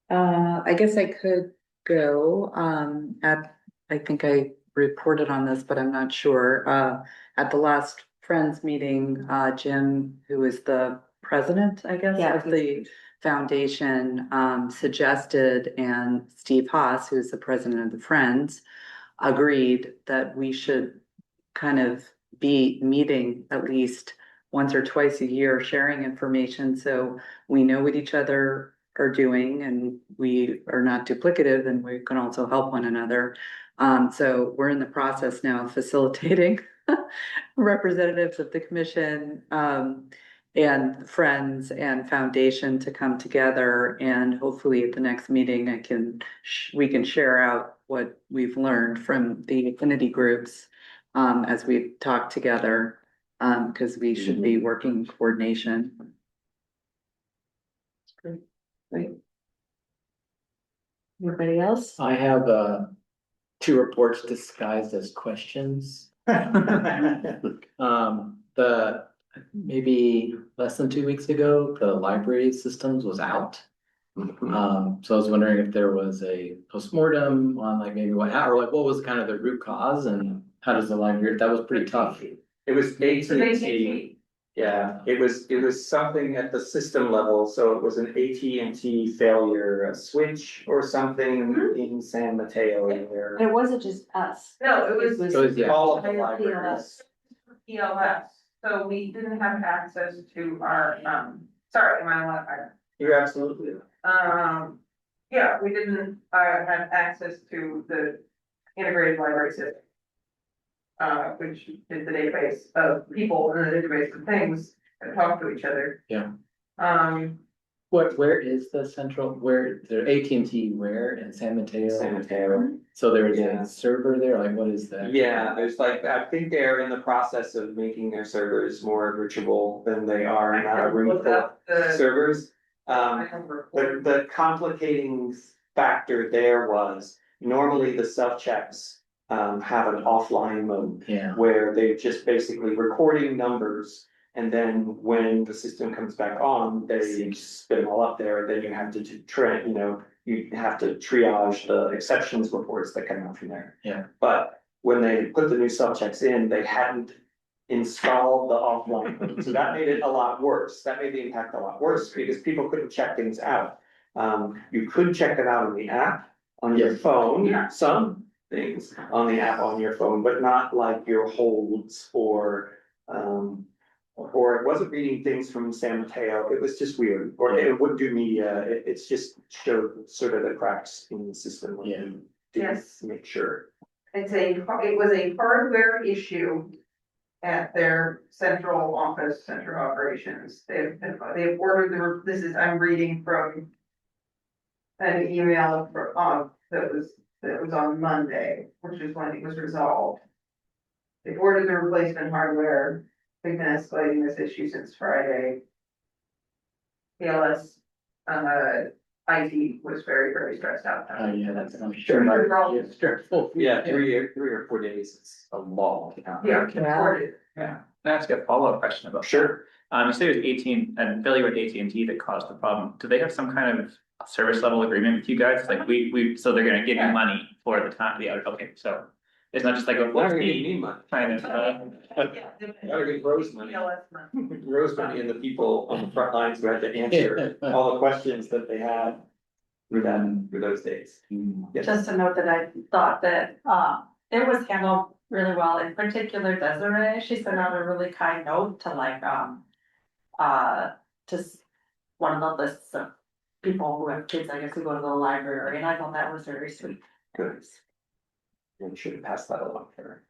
I guess I could go, I think I reported on this, but I'm not sure. At the last Friends meeting, Jim, who is the president, I guess, Yeah. of the foundation, suggested, and Steve Haas, who's the president of the Friends, agreed that we should kind of be meeting at least once or twice a year, sharing information, so we know what each other are doing and we are not duplicative and we can also help one another. So we're in the process now of facilitating representatives of the commission, and friends and foundation to come together, and hopefully at the next meeting, we can share out what we've learned from the affinity groups, as we talk together, because we should be working in coordination. Great. Anybody else? I have two reports disguised as questions. The maybe less than 2 weeks ago, the library systems was out. So I was wondering if there was a postmortem on like maybe or like what was kind of the root cause and how does the library, that was pretty tough. It was AT&T. Yeah, it was something at the system level, so it was an AT&T failure, a switch or something in San Mateo where. It wasn't just us. No, it was. So yeah. All of the Entire libraries. ELS, so we didn't have access to our, sorry, am I allowed? You're absolutely. Yeah, we didn't, have access to the integrated library system. Which is the database of people and the database of things that talk to each other. Yeah. Um, Where is the central, where, there AT&T, where in San Mateo? San Mateo. So there is Yeah. a server there, like what is that? Yeah, there's like, I think they're in the process of making their servers more reachable than they are in our room look full up the. servers. The complicating factor there was normally the self-checks have an offline mode Yeah, where they're just basically recording numbers. And then when the system comes back on, they spit them all up there, then you have to you have to triage the exceptions reports that come out from there. Yeah. But when they put the new self-checks in, they hadn't installed the offline mode, so that made it a lot worse. That made the impact a lot worse because people couldn't check things out. You could check it out on the app, on your Yeah. phone, Yeah. some things on the app on your phone, but not like your holds or it wasn't reading things from San Mateo. It was just weird, or it wouldn't do media. It's just showed sort of the cracks in the system. When Yeah. you didn't Yes. Make sure. It was a hardware issue at their central office, central operations. They've ordered I'm reading from an email that was on Monday, which is when it was resolved. They've ordered the replacement hardware. They've been escalating this issue since Friday. PLS, IT was very, very stressed out. yeah, that's, I'm Sure. sure. It's stressful. Yeah, 3 or 4 days. It's a long time. Yeah, reported. Yeah, can I ask a follow-up question about? Sure. You say it was 18 and failure with AT&T that caused the problem. Do they have some kind of service level agreement with you guys? Like so they're gonna give you money for the time, okay, so it's not just like a. Not gonna give me money. Kind of, Gotta give Rose money. PLS money. Rose money and the people on the front lines who had to answer all the questions that they had through those days. Yes. Just to note that I thought that, it was handled really well, in particular Desiree, she sent out a really kind note to like, just one of the lists of people who have kids, I guess, who go to the library, and I thought that was very sweet. Good. And should have passed that along to her.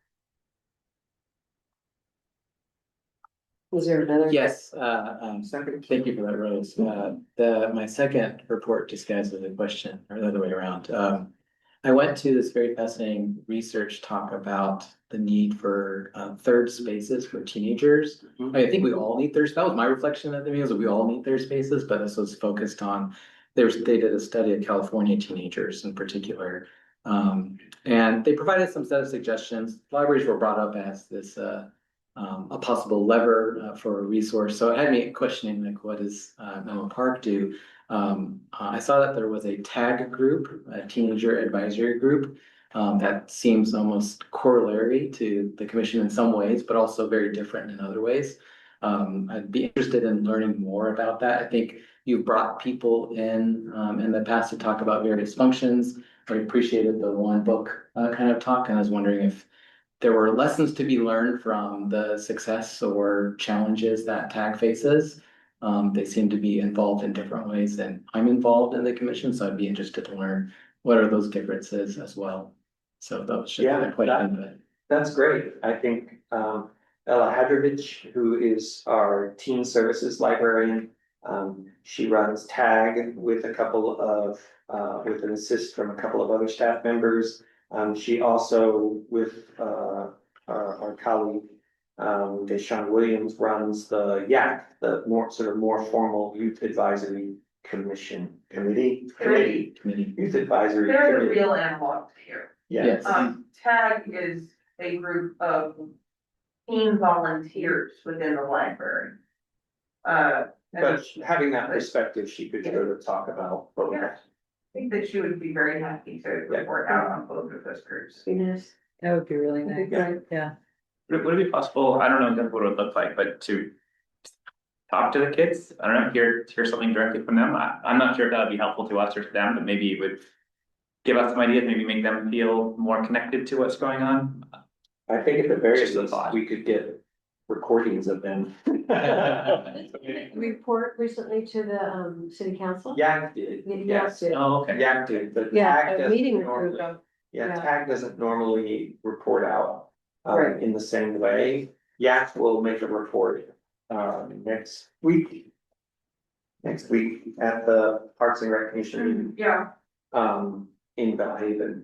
Was there another? Yes, Second. thank you for that, Rose. My second report disguised as a question, or the other way around. I went to this very fascinating research talk about the need for third spaces for teenagers. I think we all need third, that was my reflection of the meals, that we all need third spaces, but this was focused on, they did a study of California teenagers in particular. And they provided some set of suggestions. Libraries were brought up as this a possible lever for a resource. So it had me questioning, like, what does Menlo Park do? I saw that there was a TAG group, a teenager advisory group, that seems almost corollary to the commission in some ways, but also very different in other ways. I'd be interested in learning more about that. I think you've brought people in the past to talk about various functions. I appreciated the one book kind of talk, and I was wondering if there were lessons to be learned from the success or challenges that TAG faces. They seem to be involved in different ways than I'm involved in the commission, so I'd be interested to learn what are those differences as well. So that was just Yeah, a question, but. That's great. I think Ella Hadrovich, who is our teen services librarian, she runs TAG with a couple of, with an assist from a couple of other staff members. She also, with our colleague, Deshaun Williams, runs the YAC, the more formal Youth Advisory Committee. Committee. Youth Advisory They're the Committee. real analog here. Yeah. Yes. TAG is a group of teen volunteers within the library. But having that perspective, she could sort of talk about both. Yeah. I think that she would be very happy to report out on both of those groups. Venus. That would be really nice, Yeah. yeah. Would it be possible, I don't know exactly what it would look like, but to talk to the kids? I don't know, hear something directly from them. I'm not sure if that would be helpful to us or to them, but maybe it would give us some ideas, maybe make them feel more connected to what's going on. I think at the very Just a least, thought. we could get recordings of them. Report recently to the city council? Yak did, yes. did. Oh, okay. Yak did, but Yeah, TAG a doesn't meeting with normally, them. yeah, yeah. TAG doesn't normally report out Right. in the same way. Yak will make a report next week. Next week at the Parks and Recreation meeting, Yeah, in Bellhaven.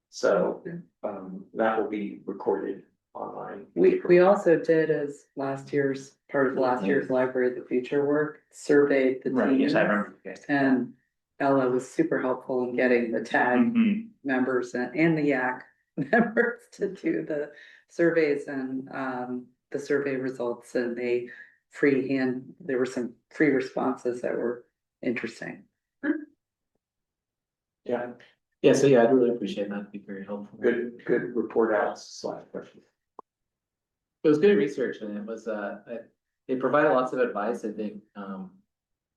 So, that will be recorded online. We also did as part of last year's Library of the Future work, surveyed the Right, yes, I teams. remember. Yes. And Ella was super helpful in getting the TAG Mhm. members and the YAC members to do the surveys and the survey results, and there were some free responses that were interesting. Yeah, Yeah, so yeah, I'd really appreciate that. It'd be very helpful. good report outs / questions. It was good research and it was, they provided lots of advice, I think,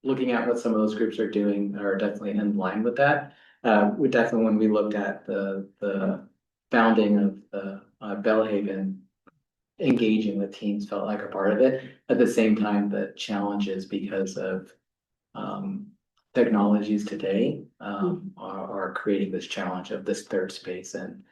looking at what some of those groups are doing are definitely in line with that. We definitely, when we looked at the founding of the Bellhaven, engaging with teens felt like a part of it. At the same time, the challenges because of technologies today are creating this challenge of this third space and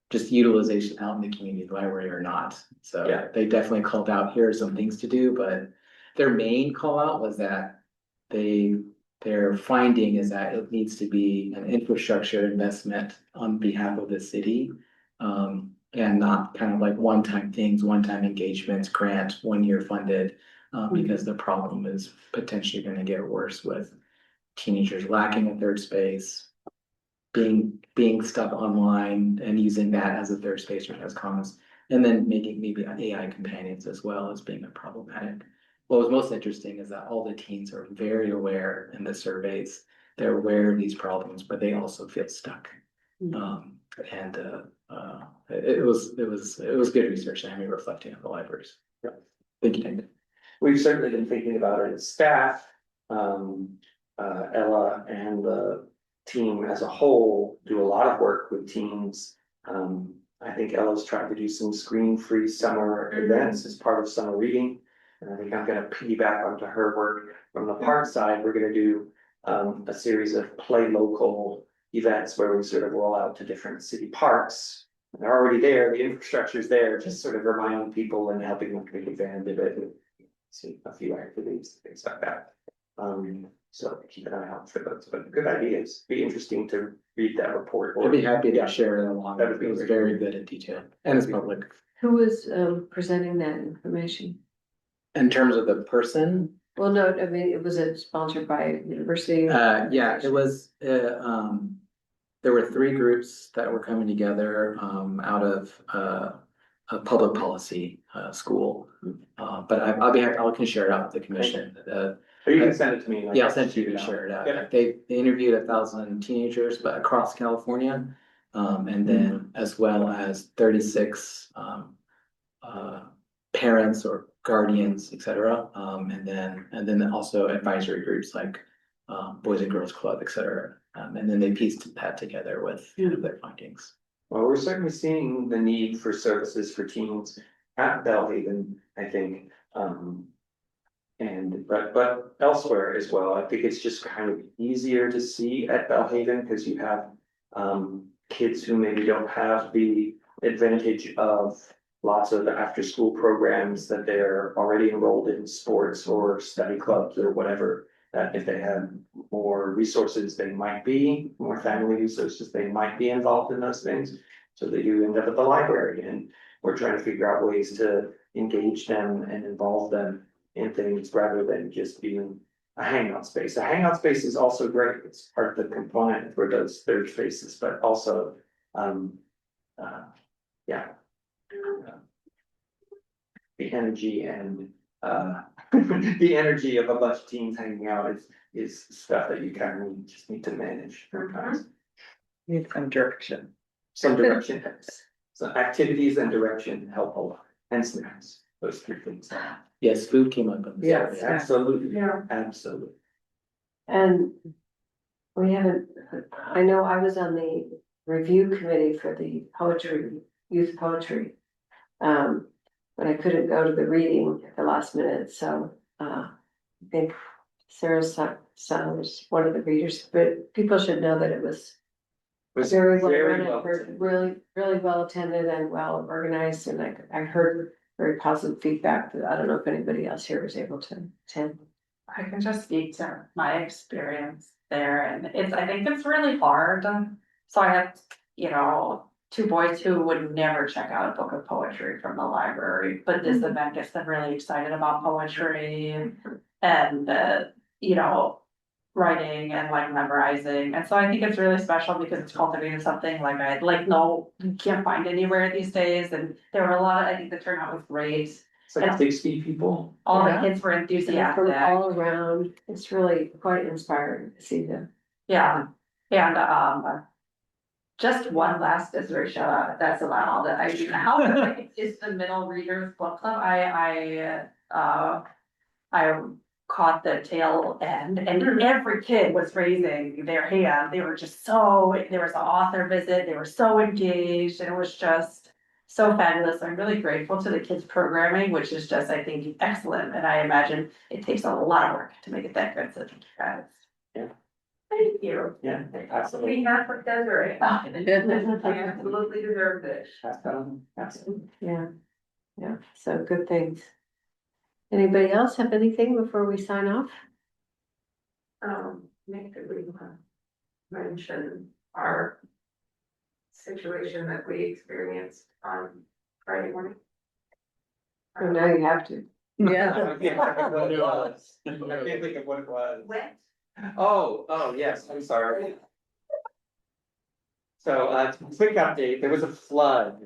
just utilization out in the community library or not. So Yeah. they definitely called out, here are some things to do, but their main call out was that their finding is that it needs to be an infrastructure investment on behalf of the city. And not kind of like one-time things, one-time engagements, grants, 1 year funded, because the problem is potentially gonna get worse with teenagers lacking a third space, being stuck online and using that as a third space or as commons, and then making maybe AI companions as well as being a problematic. What was most interesting is that all the teens are very aware in the surveys, they're aware of these problems, but they also feel stuck. It was good research and I mean reflecting on the libraries. Yeah. Thank you, David. We've certainly been thinking about it as staff. Ella and the team as a whole do a lot of work with teens. I think Ella's trying to do some screen-free summer events as part of summer reading. And I think I'm gonna piggyback onto her work. From the park side, we're gonna do a series of play local events where we sort of roll out to different city parks. They're already there, the infrastructure's there, just sort of remind people and helping them take advantage of it. See a few activities, things like that. So keep an eye out for those, but good ideas. Be interesting to read that report. I'd be happy Yeah. to share it along. That would be It was great. very good in detail and it's public. Who was presenting that information? In terms of the person, Well, no, I mean, it was sponsored by university? yeah, it was, there were 3 groups that were coming together, out of, a public policy, school. But I can share it out with the commission. Or you can send it to me. and I Yeah, I'll can send you shoot to out. share it out. Yeah. They interviewed 1,000 teenagers, but across California. And then as well as 36, parents or guardians, et cetera. And then also advisory groups like, Boys and Girls Club, et cetera. And then they pieced that together with their findings. Well, we're certainly seeing the need for services for teens at Bellhaven, I think. And, but elsewhere as well. I think it's just kind of easier to see at Bellhaven because you have kids who maybe don't have the advantage of lots of after-school programs that they're already enrolled in sports or study clubs or whatever. That if they had more resources, they might be, more family resources, they might be involved in those things. So they do end up at the library, and we're trying to figure out ways to engage them and involve them in things rather than just being a hangout space. A hangout space is also great. It's part of the compliant for those third spaces, but also, yeah. The energy and the energy of a bunch of teens hanging out is stuff that you kind of just need to manage sometimes. Need some direction. Some direction, so activities and direction help a lot, and snacks, those three things. Yes, food came up. on the Yes. survey. Absolutely, Yeah. absolutely. And we haven't, I know I was on the review committee for the poetry, youth poetry. But I couldn't go to the reading at the last minute, so, I think Sarah's son was one of the readers, but people should know that it was Was very well very run, well. really, really well attended and well organized, and I heard very positive feedback that I don't know if anybody else here was able to attend. I can just speak to my experience there, and I think it's really hard. So I have, two boys who would never check out a book of poetry from the library, but this event gets them really excited about poetry and, writing and like memorizing. And so I think it's really special because it's cultivated something you can't find anywhere these days. And there were I think the turnout was great. It's like 60 people. All the Yeah. kids were And from enthusiastic. all around, it's really quite inspiring to see them. Yeah, and just one last Desiree shout out, if that's allowed, is the Middle Readers Book Club. I caught the tail end and every kid was raising their hand. They were just there was an author visit, they were so engaged, and it was just so fabulous. I'm really grateful to the kids programming, which is just, I think, excellent. And I imagine it takes a lot of work to make it that good, so thank you guys. Yeah. Thank you. Yeah, absolutely. We have for Desiree. We absolutely deserve this. Absolutely. Yeah, so good things. Anybody else have anything before we sign off? Nick, did we mention our situation that we experienced on Friday morning? Oh, now you have to. Yeah. I can't think of what it was. Wet? Oh, yes, I'm sorry. So, quick update, there was a flood.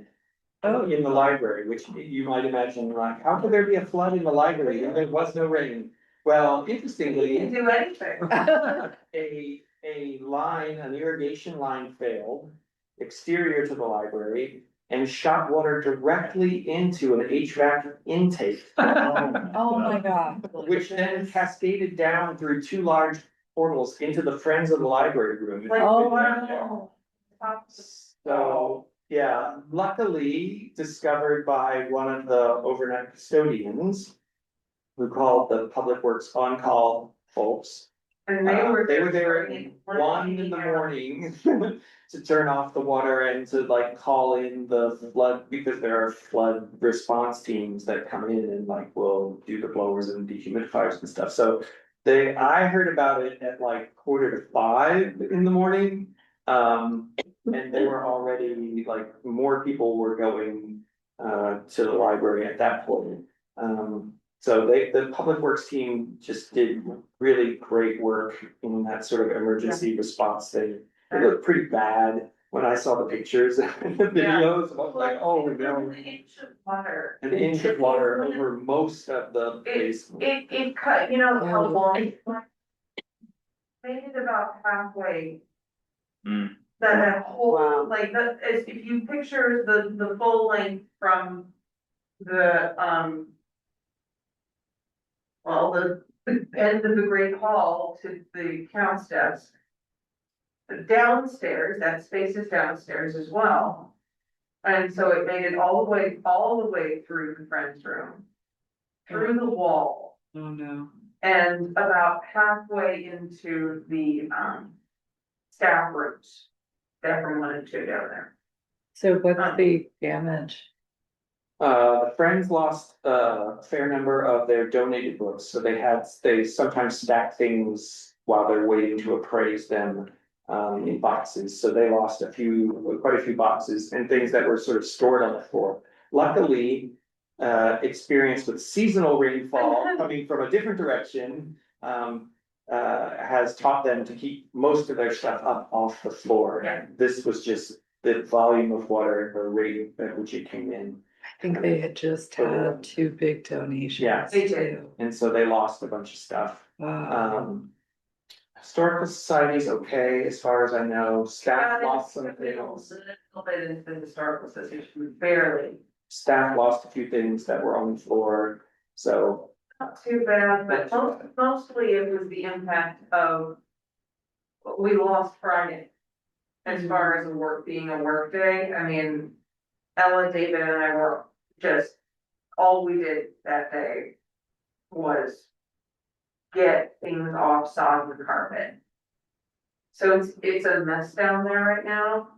In the library, which you might imagine, like, how could there be a flood in the library? There was no rain. Well, interestingly, Didn't do anything. an irrigation line failed exterior to the library and shot water directly into an HVAC intake. Oh, my God. Which then cascaded down through two large portals into the Friends of the Library room. Like, Oh, wow. So, yeah, luckily discovered by one of the overnight custodians. Who called the Public Works on-call folks. And They were there there at 1 in the morning to turn off the water and to like call in the flood, because there are flood response teams that come in and like will do the blowers and dehumidifiers and stuff, so. I heard about it at like 4:45 in the morning. And they were already, like, more people were going to the library at that point. So the Public Works team just did really great work in that sort of emergency response thing. It looked pretty bad when I saw the pictures and the videos. I was like, oh no. An inch of water. An inch of water over most of the basement. It cut, you know how long? Made it about halfway. Mm. That whole, Wow. like, if you picture the full length from the, well, the end of the Great Hall to the count steps. Downstairs, that space is downstairs as well, And so it made it all the way through the friend's room. Through the wall Oh, no. and about halfway into the, staff rooms. Staff room 1 and 2 down there. So what's the damage? The Friends lost a fair number of their donated books, so they sometimes stack things while they're waiting to appraise them. In boxes, so they lost quite a few boxes and things that were sort of stored on the floor. Luckily, experience with seasonal rainfall coming from a different direction. Has taught them to keep most of their stuff up off the floor. Yeah. This was just the volume of water, the rate at which it came in. I think they had just had 2 big donations. Yeah. They did. too. And so they lost a bunch of stuff. Wow. Historical Society's okay, as far as I know, staff lost some A things. little bit into the historical association, barely, Staff lost a few things that were on the floor, so. not too bad, but mostly it was the impact of. We lost Friday. As far as being a work day, I mean, Ella, David and I were just, all we did that day was. Get things off solid carpet. So it's a mess down there right now.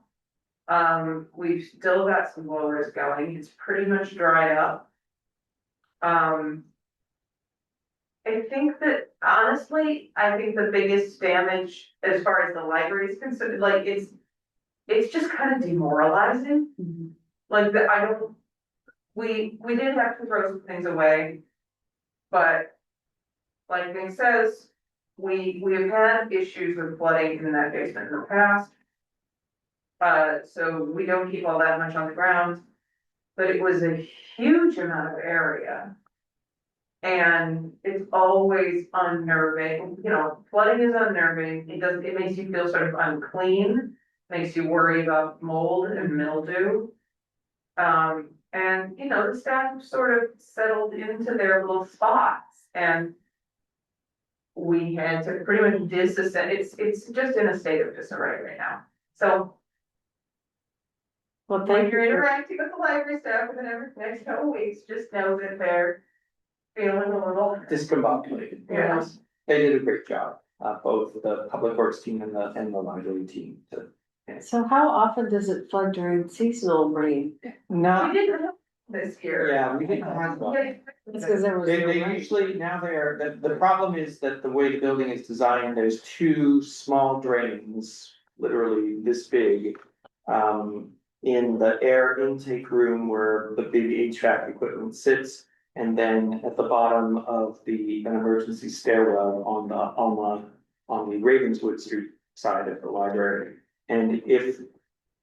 We've still got some blowers going, it's pretty much dried up. I think that honestly, I think the biggest damage as far as the library is concerned, like it's just kind of demoralizing. Like we did have to throw some things away, but. Like Nick says, we have had issues with flooding in that basement in the past. So we don't keep all that much on the ground, but it was a huge amount of area. And it's always unnerving, flooding is unnerving, it makes you feel sort of unclean, makes you worry about mold and mildew. And the staff sort of settled into their little spots and. We had to pretty much disassemble, it's just in a state of disarray right now, so. Well, When thank you're you. interacting with the library staff for the next couple weeks, just know that they're feeling a little. Discombobulated. Yes. They did a great job, both the public works team and the library team. So how often does it flood during seasonal rain? Not, We didn't have this year. yeah, we didn't have one. It's because there was. They no rain. usually, now the problem is that the way the building is designed, there's 2 small drains, literally this big. In the air intake room where the big HVAC equipment sits. And then at the bottom of an emergency stairwell on the Ravenswood Street side of the library. And if,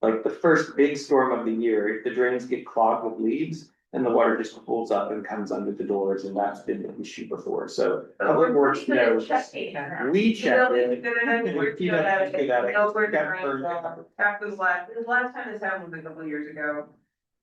like the first big storm of the year, if the drains get clogged with leaves, then the water just pulls up and comes under the doors, and that's been an issue before, so. Public Works knows, we check it. We keep up to that. The last time this happened was a couple of years ago.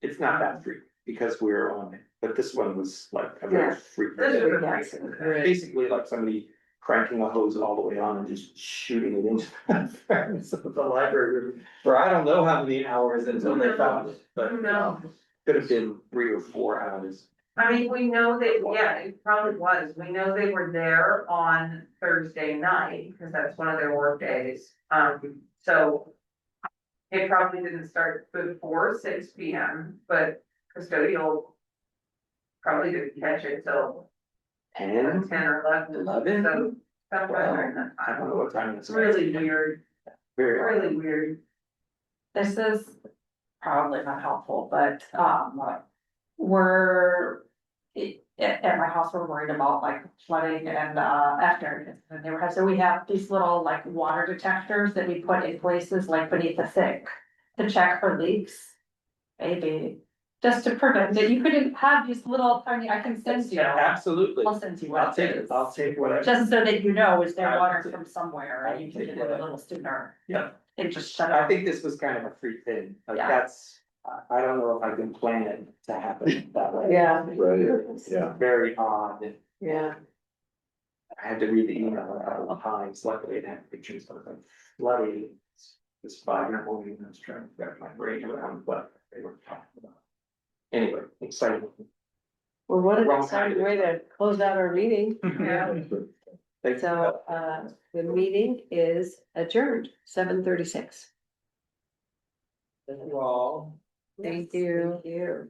It's not that frequent, because we're on it, but this one was like a very Yeah. frequent. This was a Yes. frequent. Basically like somebody cranking a hose all the way on and just shooting it into the furnace of the library room for I don't know how many hours until they found it, but No. could have been 3 or 4 hours. I mean, we know that, yeah, it probably was. We know they were there on Thursday night, because that's one of their work days. So it probably didn't start before 6 p.m., but custodial probably didn't catch it till 10, 10 or 11. 11? So sometime during that I time. don't know what time It's it's. really weird, Very odd. really weird. This is probably not helpful, but, at my house, we're worried about like flooding and, after the neighborhood, so we have these little like water detectors that we put in places like beneath the sink to check for leaks. Maybe, just to prevent it, you could have these little tiny, I can send you. Yeah, absolutely. I'll send you what I'll take it it, is. I'll take whatever. Just so that you know, is there I will water take- from somewhere, and you can take get it a whatever. little sooner. Yeah. And just shut I off. think this was kind of a free thing, like Yeah. that's, I don't know if I can plan it to happen that way. Yeah. Right, yeah. Very odd. Yeah. I had to read the email a couple of times, luckily it had pictures of them flooding. this 5-year meeting, I was trying to wrap my brain around what they were talking about. Anyway, exciting. Well, what an Wrong exciting time. way to close out our meeting. Thanks. So, the meeting is adjourned, 7:36. Thank you all. Thank you. Thank you.